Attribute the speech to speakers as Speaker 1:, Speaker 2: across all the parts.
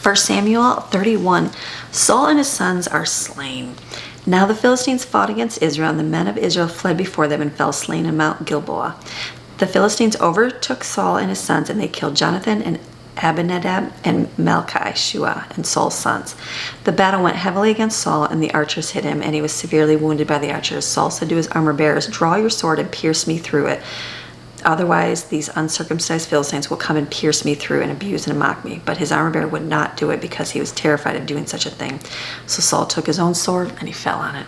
Speaker 1: 1 Samuel 31. Saul and his sons are slain. Now the Philistines fought against Israel, and the men of Israel fled before them and fell slain in Mount Gilboa. The Philistines overtook Saul and his sons, and they killed Jonathan and Abinadab and Malchi-Shua and Saul's sons. The battle went heavily against Saul, and the archers hit him, and he was severely wounded by the archers. Saul said to his armor bearers, "Draw your sword and pierce me through it. Otherwise, these uncircumcised Philistines will come and pierce me through and abuse and mock me." But his armor bearer would not do it because he was terrified of doing such a thing. So Saul took his own sword and he fell on it.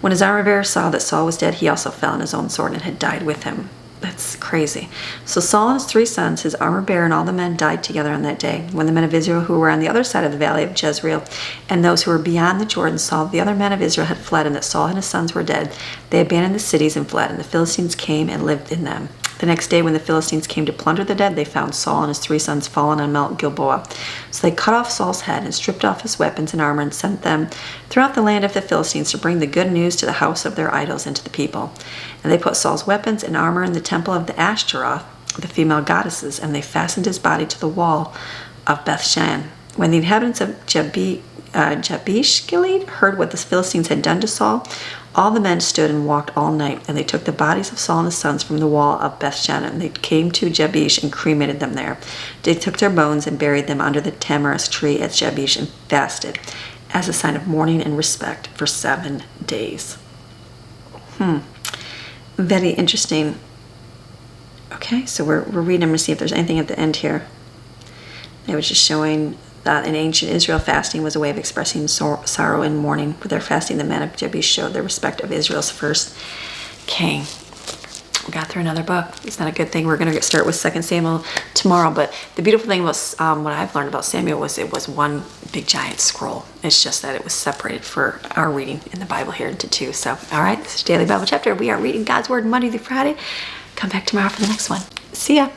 Speaker 1: When his armor bearer saw that Saul was dead, he also fell on his own sword and had died with him. That's crazy. So Saul and his 3 sons, his armor bearer, and all the men died together on that day. When the men of Israel who were on the other side of the valley of Jezreel and those who were beyond the Jordan saw that the other men of Israel had fled and that Saul and his sons were dead, they abandoned the cities and fled, and the Philistines came and lived in them. The next day, when the Philistines came to plunder the dead, they found Saul and his 3 sons fallen on Mount Gilboa. So they cut off Saul's head and stripped off his weapons and armor and sent them throughout the land of the Philistines to bring the good news to the house of their idols and to the people. And they put Saul's weapons and armor in the temple of the Ashtaroth, the female goddesses, and they fastened his body to the wall of Bethshan. When the inhabitants of Jabesh Gilead heard what the Philistines had done to Saul, all the men stood and walked all night, and they took the bodies of Saul and his sons from the wall of Bethshan, and they came to Jabesh and cremated them there. They took their bones and buried them under the tamarisk tree at Jabesh and fasted as a sign of mourning and respect for 7 days. Very interesting. Okay, so we're reading them to see if there's anything at the end here. It was just showing that in ancient Israel, fasting was a way of expressing sorrow and mourning. With their fasting, the men of Jabesh showed their respect of Israel's first king. We got through another book. It's not a good thing. We're going to start with 2 Samuel tomorrow. But the beautiful thing about what I've learned about Samuel was it was one big giant scroll. It's just that it was separated for our reading in the Bible here into 2. So, all right, this is Daily Bible Chapter. We are reading God's Word Monday through Friday. Come back tomorrow for the next one. See ya.